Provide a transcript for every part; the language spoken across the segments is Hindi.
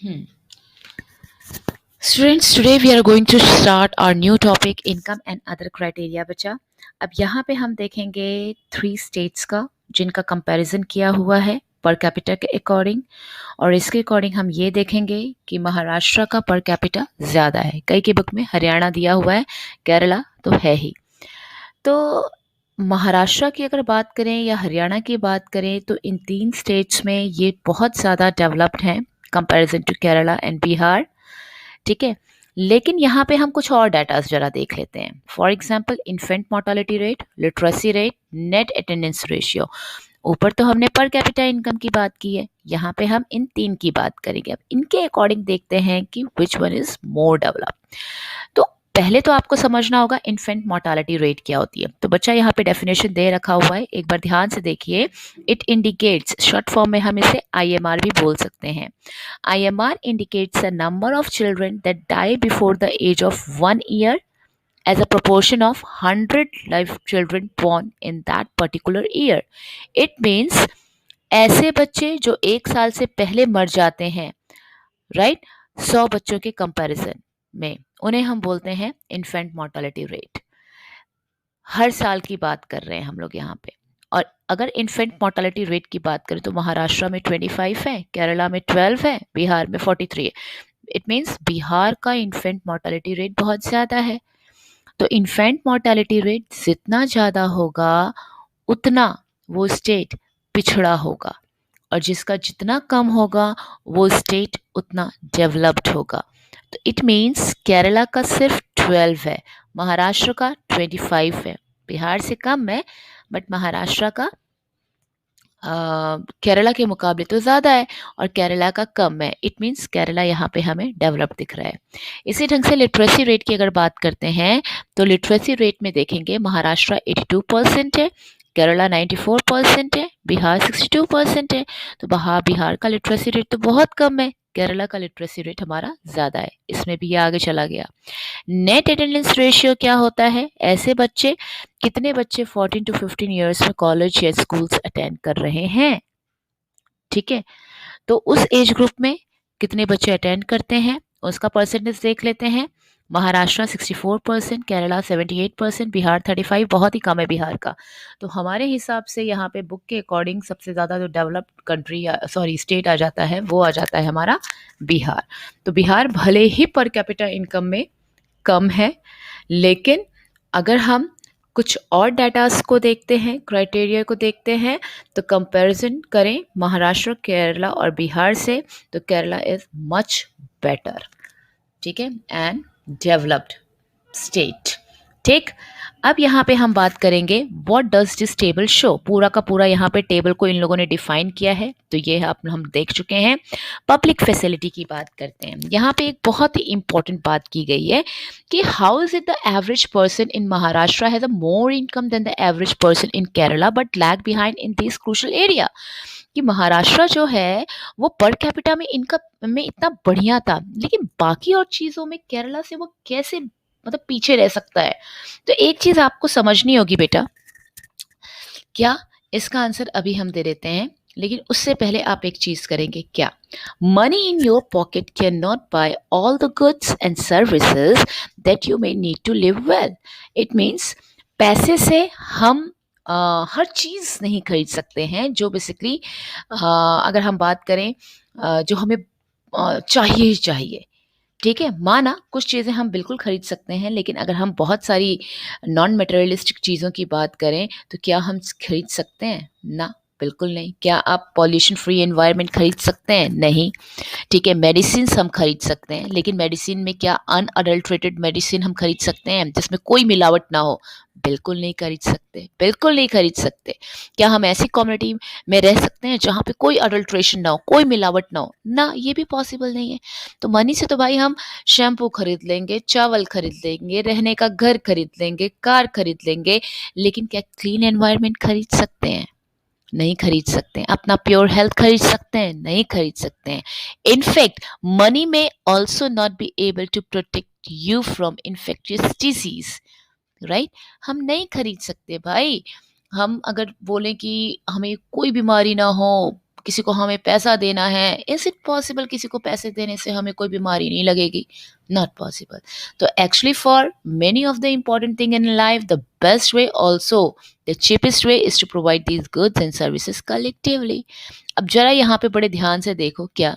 Hmm. Students, today we are going to start our new topic income and other criteria बच्चा। अब यहाँ पे हम देखेंगे 3 states का जिनका कंपैरिजन किया हुआ है पर कैपिटा के अकॉर्डिंग, और इसके अकॉर्डिंग हम ये देखेंगे कि महाराष्ट्र का पर कैपिटा ज़्यादा है। कई की बुक में हरियाणा दिया हुआ है, केरला तो है ही। तो महाराष्ट्र की अगर बात करें या हरियाणा की बात करें तो इन 3 स्टेट्स में ये बहुत ज़्यादा डेवलप्ड हैं comparison to Kerala and Bihar. ठीक है, लेकिन यहाँ पे हम कुछ और डाटास जरा देख लेते हैं। For example infant mortality rate, literacy rate, net attendance ratio. ऊपर तो हमने पर कैपिटा इनकम की बात की है, यहाँ पे हम इन 3 की बात करेंगे। अब इनके अकॉर्डिंग देखते हैं कि which one is more develop. तो पहले तो आपको समझना होगा इन्फेंट मोर्टालिटी रेट क्या होती है। तो बच्चा यहाँ पे डेफिनेशन दे रखा हुआ है, एक बार ध्यान से देखिए। इट इंडिकेट्स, शॉर्ट फॉर्म में हम इसे आईएमआर भी बोल सकते हैं। IMR indicates the number of children that die before the age of 1 year as a proportion of 100 live children born in that particular year. It means ऐसे बच्चे जो 1 साल से पहले मर जाते हैं, राइट, 100 बच्चों के कंपैरिजन में, उन्हें हम बोलते हैं इन्फेंट मोर्टालिटी रेट। हर साल की बात कर रहे हैं हम लोग यहाँ पे। और अगर इन्फेंट मोर्टालिटी रेट की बात करें तो महाराष्ट्र में 25 है, केरला में 12 है, बिहार में 43 है। इट मीन्स बिहार का इन्फेंट मोर्टालिटी रेट बहुत ज़्यादा है। तो इन्फेंट मोर्टालिटी रेट जितना ज़्यादा होगा उतना वो स्टेट पिछड़ा होगा, और जिसका जितना कम होगा वो स्टेट उतना डेवलप्ड होगा। तो इट मीन्स केरला का सिर्फ 12 है, महाराष्ट्र का 25 है। बिहार से कम है बट महाराष्ट्र का केरला के मुकाबले तो ज़्यादा है और केरला का कम है। इट मीन्स केरला यहाँ पे हमें डेवलप दिख रहा है। इसी ढंग से लिटरेसी रेट की अगर बात करते हैं तो लिटरेसी रेट में देखेंगे महाराष्ट्र 82% है, केरला 94% है, बिहार 62% है। तो बिहार का लिटरेसी रेट तो बहुत कम है, केरला का लिटरेसी रेट हमारा ज़्यादा है। इसमें भी ये आगे चला गया। नेट अटेंडेंस रेशियो क्या होता है? ऐसे बच्चे, कितने बच्चे 14 to 15 ईयर्स में कॉलेज या स्कूल्स अटेंड कर रहे हैं। ठीक है, तो उस एज ग्रुप में कितने बच्चे अटेंड करते हैं उसका परसेंटेज देख लेते हैं। महाराष्ट्र 64%, केरला 78%, बिहार 35, बहुत ही कम है बिहार का। तो हमारे हिसाब से यहाँ पे बुक के अकॉर्डिंग सबसे ज़्यादा जो डेवलप्ड कंट्री सॉरी स्टेट आ जाता है वो आ जाता है हमारा बिहार। तो बिहार भले ही पर कैपिटा इनकम में कम है, लेकिन अगर हम कुछ और डाटास को देखते हैं, क्राइटेरिया को देखते हैं, तो कंपैरिजन करें महाराष्ट्र, केरला और बिहार से, तो केरला इज मच बेटर। ठीक है, एंड डेवलप्ड स्टेट। ठीक, अब यहाँ पे हम बात करेंगे what does this table show. पूरा का पूरा यहाँ पे टेबल को इन लोगों ने डिफाइन किया है, तो ये हम देख चुके हैं। पब्लिक फैसिलिटी की बात करते हैं। यहाँ पे एक बहुत ही इंपॉर्टेंट बात की गई है कि how is it the average person in Maharashtra has a more income than the average person in Kerala but lag behind in this crucial area. कि महाराष्ट्र जो है वो पर कैपिटा में इनकम में इतना बढ़िया था, लेकिन बाकी और चीज़ों में केरला से वो कैसे मतलब पीछे रह सकता है। तो एक चीज आपको समझनी होगी बेटा, क्या, इसका आंसर अभी हम दे देते हैं, लेकिन उससे पहले आप एक चीज करेंगे क्या। Money in your pocket can not buy all the goods and services that you may need to live well. It means पैसे से हम हर चीज नहीं खरीद सकते हैं जो बेसिकली अगर हम बात करें जो हमें चाहिए ही चाहिए। ठीक है, माना कुछ चीज़ें हम बिल्कुल खरीद सकते हैं, लेकिन अगर हम बहुत सारी नॉन मटेरियलिस्टिक चीज़ों की बात करें तो क्या हम खरीद सकते हैं? ना, बिल्कुल नहीं। क्या आप पॉल्यूशन फ्री एनवायरनमेंट खरीद सकते हैं? नहीं। ठीक है, मेडिसिन हम खरीद सकते हैं, लेकिन मेडिसिन में क्या अनअडल्ट्रेटेड मेडिसिन हम खरीद सकते हैं जिसमें कोई मिलावट ना हो? बिल्कुल नहीं खरीद सकते, बिल्कुल नहीं खरीद सकते। क्या हम ऐसी कम्युनिटी में रह सकते हैं जहाँ पे कोई अडल्ट्रेशन ना हो, कोई मिलावट ना हो? ना, ये भी पॉसिबल नहीं है। तो मनी से तो भाई हम शैम्पू खरीद लेंगे, चावल खरीद लेंगे, रहने का घर खरीद लेंगे, कार खरीद लेंगे, लेकिन क्या क्लीन एनवायरनमेंट खरीद सकते हैं? नहीं खरीद सकते हैं। अपना प्योर हेल्थ खरीद सकते हैं? नहीं खरीद सकते हैं। In fact money may also not be able to protect you from infectious disease, right. हम नहीं खरीद सकते भाई। हम अगर बोलें कि हमें कोई बीमारी ना हो, किसी को हमें पैसा देना है, इज़ इट पॉसिबल किसी को पैसे देने से हमें कोई बीमारी नहीं लगेगी? Not possible. तो actually for many of the important thing in life the best way also the cheapest way is to provide these goods and services collectively. अब ज़रा यहाँ पे बड़े ध्यान से देखो, क्या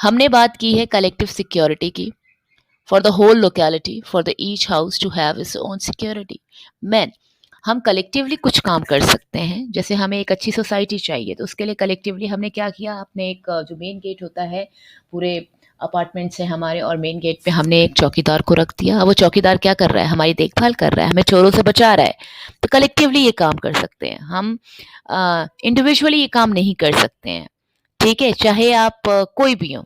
हमने बात की है कलेक्टिव सिक्योरिटी की, for the whole locality, for the each house to have its own security. Man हम कलेक्टिवली कुछ काम कर सकते हैं, जैसे हमें एक अच्छी सोसाइटी चाहिए तो उसके लिए कलेक्टिवली हमने क्या किया, अपने एक जो मेन गेट होता है पूरे अपार्टमेंट से हमारे, और मेन गेट पे हमने एक चौकीदार को रख दिया। अब वो चौकीदार क्या कर रहा है, हमारी देखभाल कर रहा है, हमें चोरों से बचा रहा है। तो कलेक्टिवली ये काम कर सकते हैं हम, इंडिविजुअली ये काम नहीं कर सकते हैं। ठीक है, चाहे आप कोई भी हो।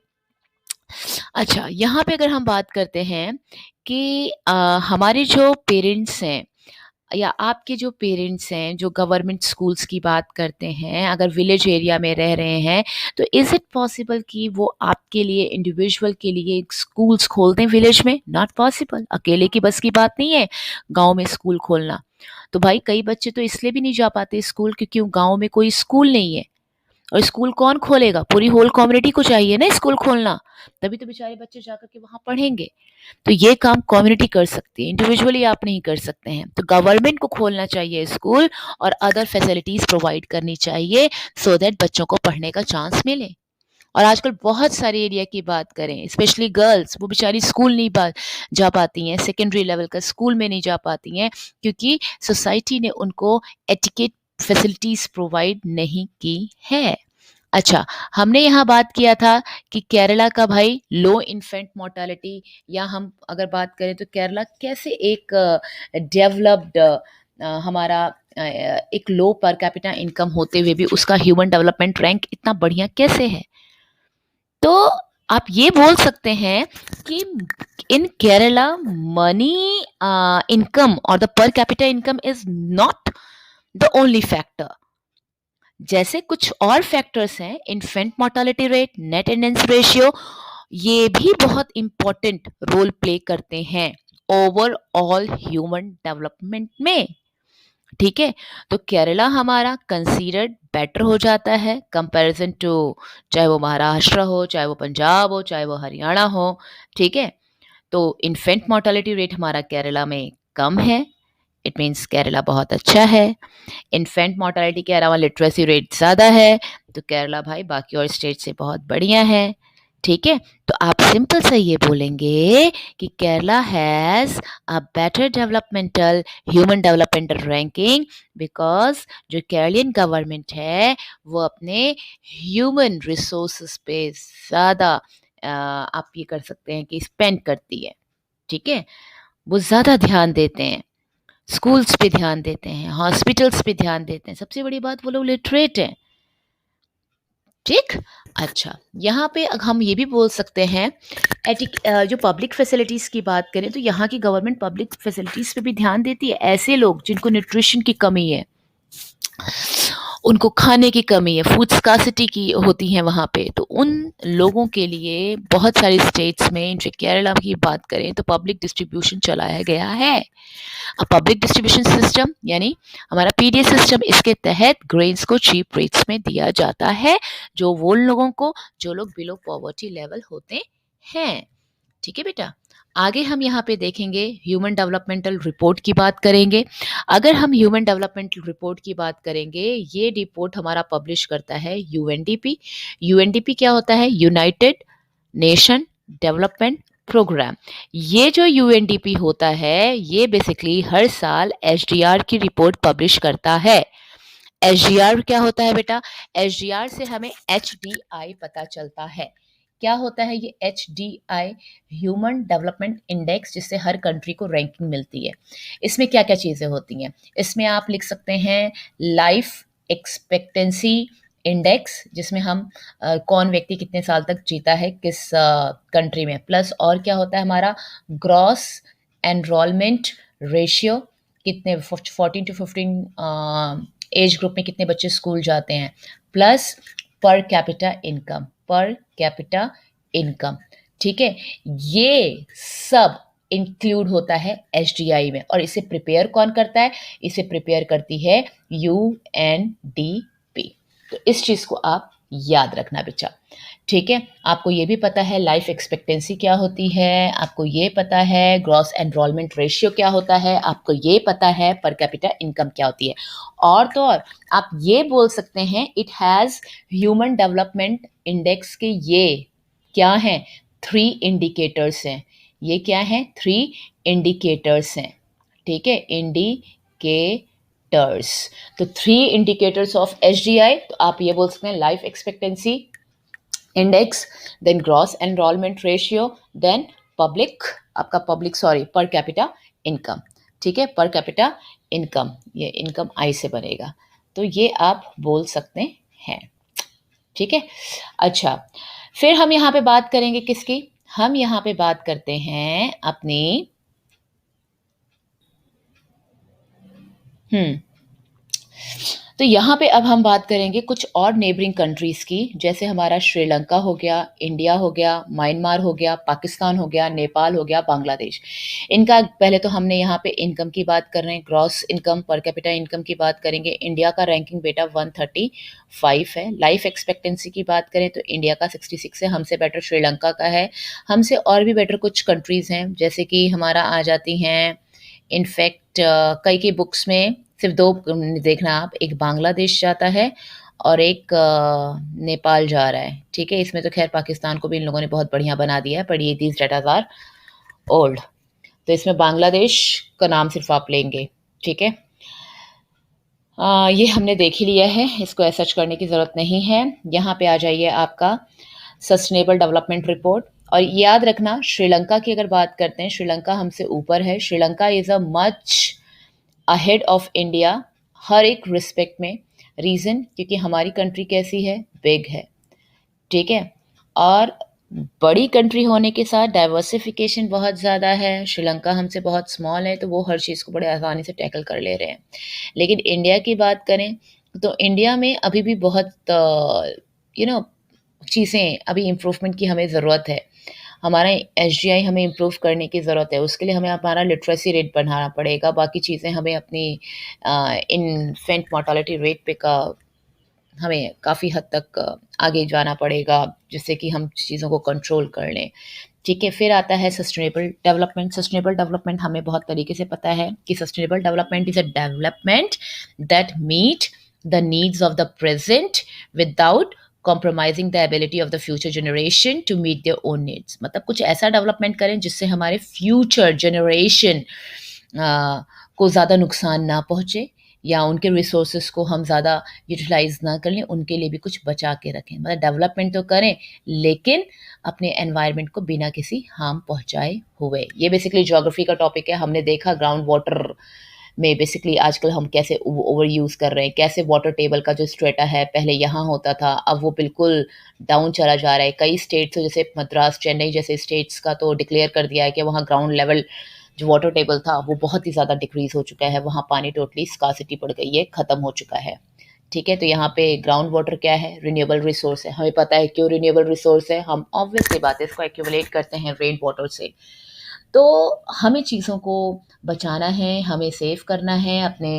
अच्छा, यहाँ पे अगर हम बात करते हैं कि हमारे जो पेरेंट्स हैं या आपके जो पेरेंट्स हैं जो गवर्नमेंट स्कूल्स की बात करते हैं, अगर विलेज एरिया में रह रहे हैं, तो इज़ इट पॉसिबल कि वो आपके लिए इंडिविजुअल के लिए स्कूल्स खोल दें विलेज में? Not possible. अकेले की बस की बात नहीं है गांव में स्कूल खोलना। तो भाई कई बच्चे तो इसलिए भी नहीं जा पाते स्कूल क्योंकि गांव में कोई स्कूल नहीं है, और स्कूल कौन खोलेगा? पूरी होल कम्युनिटी को चाहिए ना स्कूल खोलना, तभी तो बेचारे बच्चे जाकर के वहां पढ़ेंगे। तो ये काम कम्युनिटी कर सकती है, इंडिविजुअली आप नहीं कर सकते हैं। तो गवर्नमेंट को खोलना चाहिए स्कूल और अदर फैसिलिटीज प्रोवाइड करनी चाहिए सो दैट बच्चों को पढ़ने का चांस मिले। और आजकल बहुत सारे एरिया की बात करें, स्पेशली गर्ल्स, वो बेचारी स्कूल नहीं जा पाती हैं, सेकेंडरी लेवल का स्कूल में नहीं जा पाती हैं क्योंकि सोसाइटी ने उनको एटिकेट फैसिलिटीज प्रोवाइड नहीं की है। अच्छा, हमने यहाँ बात किया था कि केरला का भाई लो इन्फेंट मोर्टालिटी, या हम अगर बात करें तो केरला कैसे एक डेवलप्ड हमारा एक लो पर कैपिटा इनकम होते हुए भी उसका ह्यूमन डेवलपमेंट रैंक इतना बढ़िया कैसे है? तो आप ये बोल सकते हैं कि इन केरला मनी इनकम और द पर capita income is not the only factor. जैसे कुछ और फैक्टर्स हैं, infant mortality rate, net attendance ratio, ये भी बहुत इंपॉर्टेंट रोल प्ले करते हैं ओवरऑल ह्यूमन डेवलपमेंट में। ठीक है, तो केरला हमारा कंसीडर्ड बेटर हो जाता है कंपैरिजन टू, चाहे वो महाराष्ट्र हो, चाहे वो पंजाब हो, चाहे वो हरियाणा हो। ठीक है, तो इन्फेंट मोर्टालिटी रेट हमारा केरला में कम है, इट मीन्स केरला बहुत अच्छा है। इन्फेंट मोर्टालिटी के अलावा लिटरेसी रेट ज़्यादा है, तो केरला भाई बाकी और स्टेट से बहुत बढ़िया है। ठीक है, तो आप सिंपल से ये बोलेंगे कि Kerala has a better developmental human developmental ranking because जो केरलियन गवर्नमेंट है वो अपने ह्यूमन रिसोर्सेज पे ज़्यादा आप ये कर सकते हैं कि स्पेंड करती है। ठीक है, वो ज़्यादा ध्यान देते हैं, स्कूल्स पे ध्यान देते हैं, हॉस्पिटल्स पे ध्यान देते हैं। सबसे बड़ी बात वो लोग लिटरेट हैं। ठीक, अच्छा, यहाँ पे हम ये भी बोल सकते हैं जो पब्लिक फैसिलिटीज़ की बात करें तो यहाँ की गवर्नमेंट पब्लिक फैसिलिटीज़ पे भी ध्यान देती है। ऐसे लोग जिनको न्यूट्रिशन की कमी है, उनको खाने की कमी है, फूड स्कार्सिटी की होती है वहाँ पे, तो उन लोगों के लिए बहुत सारी स्टेट्स में, जो केरला की बात करें तो पब्लिक डिस्ट्रीब्यूशन चलाया गया है। अब पब्लिक डिस्ट्रीब्यूशन सिस्टम यानी हमारा पीडीएस सिस्टम, इसके तहत ग्रेन्स को चीप रेट्स में दिया जाता है जो वो लोगों को जो लोग बिलो पॉवर्टी लेवल होते हैं। ठीक है बेटा, आगे हम यहाँ पे देखेंगे ह्यूमन डेवलपमेंटल रिपोर्ट की बात करेंगे। अगर हम ह्यूमन डेवलपमेंटल रिपोर्ट की बात करेंगे, ये रिपोर्ट हमारा पब्लिश करता है यूएनडीपी। यूएनडीपी क्या होता है? United Nation development program. ये जो यूएनडीपी होता है ये बेसिकली हर साल एचडीआर की रिपोर्ट पब्लिश करता है। एचडीआर क्या होता है बेटा? एचडीआर से हमें एचडीआई पता चलता है। क्या होता है ये एचडीआई? ह्यूमन डेवलपमेंट इंडेक्स, जिससे हर कंट्री को रैंकिंग मिलती है। इसमें क्या क्या चीज़ें होती हैं? इसमें आप लिख सकते हैं लाइफ एक्सपेक्टेंसी इंडेक्स, जिसमें हम कौन व्यक्ति कितने साल तक जीता है किस कंट्री में, प्लस और क्या होता है हमारा ग्रॉस एनरोलमेंट रेशियो, कितने 14 टू 15 एज ग्रुप में कितने बच्चे स्कूल जाते हैं, प्लस पर कैपिटा इनकम, पर कैपिटा इनकम। ठीक है, ये सब इंक्लूड होता है एचडीआई में, और इसे प्रिपेयर कौन करता है? इसे प्रिपेयर करती है यूएनडीपी। तो इस चीज़ को आप याद रखना बच्चा, ठीक है। आपको ये भी पता है लाइफ एक्सपेक्टेंसी क्या होती है, आपको ये पता है ग्रॉस एनरोलमेंट रेशियो क्या होता है, आपको ये पता है पर कैपिटा इनकम क्या होती है। और तो और आप ये बोल सकते हैं it has human development index के ये क्या हैं, 3 इंडिकेटर्स हैं। ये क्या हैं, 3 इंडिकेटर्स हैं, ठीक है, इंडिकेटर्स। तो 3 इंडिकेटर्स ऑफ एचडीआई, तो आप ये बोल सकते हैं life expectancy index, then gross enrolment ratio, then public, आपका public sorry per capita income, ठीक है, पर कैपिटा इनकम, ये इनकम आई से बनेगा, तो ये आप बोल सकते हैं, ठीक है। अच्छा, फिर हम यहाँ पे बात करेंगे किसकी, हम यहाँ पे बात करते हैं अपनी तो यहाँ पे अब हम बात करेंगे कुछ और नेबरिंग कंट्रीज़ की, जैसे हमारा श्रीलंका हो गया, इंडिया हो गया, म्यांमार हो गया, पाकिस्तान हो गया, नेपाल हो गया, बांग्लादेश। इनका पहले तो हमने यहाँ पे इनकम की बात कर रहे हैं, ग्रॉस इनकम, पर कैपिटा इनकम की बात करेंगे। इंडिया का रैंकिंग बेटा 135 है। लाइफ एक्सपेक्टेंसी की बात करें तो इंडिया का 66 है, हमसे बेटर श्रीलंका का है, हमसे और भी बेटर कुछ कंट्रीज़ हैं, जैसे कि हमारा आ जाती हैं इनफैक्ट कई की बुक्स में सिर्फ 2 देखना आप, एक बांग्लादेश जाता है और एक नेपाल जा रहा है, ठीक है। इसमें तो खैर पाकिस्तान को भी इन लोगों ने बहुत बढ़िया बना दिया है, पर ये दीज डेटाज आर ओल्ड, तो इसमें बांग्लादेश का नाम सिर्फ आप लेंगे, ठीक है। ये हमने देख ही लिया है, इसको सर्च करने की ज़रूरत नहीं है। यहाँ पे आ जाइए आपका सस्टेनेबल डेवलपमेंट रिपोर्ट, और याद रखना श्रीलंका की अगर बात करते हैं, श्रीलंका हमसे ऊपर है, Sri Lanka is a much ahead of India हर एक रिस्पेक्ट में। रीज़न क्योंकि हमारी कंट्री कैसी है, बिग है, ठीक है, और बड़ी कंट्री होने के साथ डाइवर्सिफिकेशन बहुत ज़्यादा है। श्रीलंका हमसे बहुत स्मॉल है, तो वो हर चीज़ को बड़े आसानी से टैकल कर ले रहे हैं। लेकिन इंडिया की बात करें तो इंडिया में अभी भी बहुत चीज़ें अभी इम्प्रूवमेंट की हमें ज़रूरत है। हमारा एचडीआई हमें इम्प्रूव करने की ज़रूरत है, उसके लिए हमें हमारा लिटरेसी रेट बढ़ाना पड़ेगा, बाकी चीज़ें हमें अपनी इन्फेंट मोर्टालिटी रेट पे का हमें काफ़ी हद तक आगे जाना पड़ेगा, जिससे कि हम चीज़ों को कंट्रोल कर लें, ठीक है। फिर आता है सस्टेनेबल डेवलपमेंट। सस्टेनेबल डेवलपमेंट हमें बहुत तरीके से पता है कि sustainable development is a development that meet the needs of the present without compromising the ability of the future generation to meet their own needs. मतलब कुछ ऐसा डेवलपमेंट करें जिससे हमारे फ्यूचर जनरेशन को ज़्यादा नुकसान ना पहुँचे, या उनके रिसोर्सेज को हम ज़्यादा यूटिलाइज ना कर लें, उनके लिए भी कुछ बचा के रखें। मतलब डेवलपमेंट तो करें लेकिन अपने एनवायरनमेंट को बिना किसी हार्म पहुंचाए हुए। ये बेसिकली ज्योग्राफी का टॉपिक है। हमने देखा ग्राउंड वाटर में बेसिकली आजकल हम कैसे ओवर यूज़ कर रहे हैं, कैसे वाटर टेबल का जो स्ट्रेटा है पहले यहाँ होता था, अब वो बिल्कुल डाउन चला जा रहा है। कई स्टेट्स जैसे मद्रास, चेन्नई जैसे स्टेट्स का तो डिक्लेयर कर दिया है कि वहाँ ग्राउंड लेवल जो वाटर टेबल था वो बहुत ही ज़्यादा डिक्रीज हो चुका है, वहाँ पानी टोटली स्कार्सिटी पड़ गई है, ख़त्म हो चुका है, ठीक है। तो यहाँ पे ग्राउंड वाटर क्या है, रिन्यूएबल रिसोर्स है। हमें पता है क्यों रिन्यूएबल रिसोर्स है, हम ऑब्वियसली बात है इसको एक्यूमुलेट करते हैं रेन वाटर से। तो हमें चीज़ों को बचाना है, हमें सेव करना है, अपने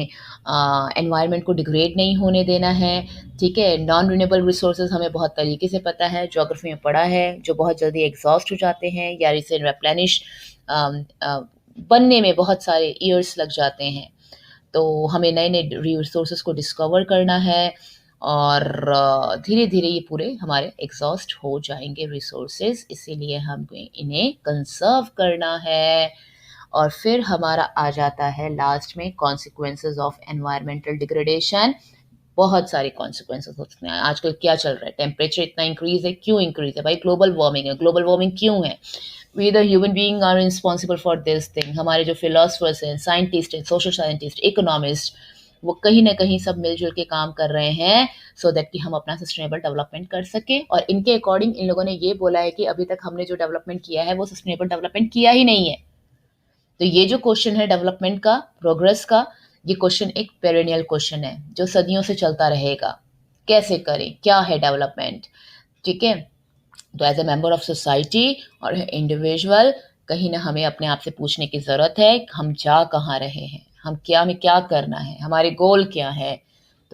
एनवायरनमेंट को डिग्रेड नहीं होने देना है, ठीक है। नॉन रिन्यूएबल रिसोर्सेज हमें बहुत तरीके से पता है, ज्योग्राफी में पढ़ा है, जो बहुत जल्दी एग्जॉस्ट हो जाते हैं या इसे रिप्लेनिश बनने में बहुत सारे ईयर्स लग जाते हैं। तो हमें नए नए रिसोर्सेज को डिस्कवर करना है, और धीरे धीरे ये पूरे हमारे एग्जॉस्ट हो जाएंगे रिसोर्सेज, इसीलिए हमें इन्हें कंसर्व करना है। और फिर हमारा आ जाता है लास्ट में कॉन्सिक्वेंसेज ऑफ एनवायरमेंटल डिग्रेडेशन। बहुत सारे कॉन्सिक्वेंसेज हो सकते हैं। आजकल क्या चल रहा है, टेम्परेचर इतना इंक्रीज है, क्यों इंक्रीज है भाई, ग्लोबल वार्मिंग है। ग्लोबल वार्मिंग क्यों है, we the human being are responsible for this thing. हमारे जो फिलोसफर्स हैं, साइंटिस्ट हैं, सोशल साइंटिस्ट, इकोनॉमिस्ट, वो कहीं ना कहीं सब मिलजुल के काम कर रहे हैं सो दैट कि हम अपना सस्टेनेबल डेवलपमेंट कर सके। और इनके अकॉर्डिंग इन लोगों ने ये बोला है कि अभी तक हमने जो डेवलपमेंट किया है वो सस्टेनेबल डेवलपमेंट किया ही नहीं है। तो ये जो क्वेश्चन है डेवलपमेंट का, प्रोग्रेस का, ये क्वेश्चन एक पेरेनियल क्वेश्चन है जो सदियों से चलता रहेगा। कैसे करें, क्या है डेवलपमेंट, ठीक है। तो as a member of society और इंडिविजुअल कहीं ना हमें अपने आप से पूछने की ज़रूरत है हम जा कहाँ रहे हैं, हम क्या में क्या करना है, हमारे गोल क्या है।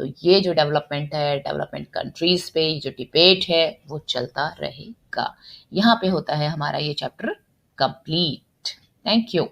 तो ये जो डेवलपमेंट है, डेवलपमेंट कंट्रीज़ पे जो डिबेट है वो चलता रहेगा। यहाँ पे होता है हमारा ये चैप्टर कंप्लीट। Thank you.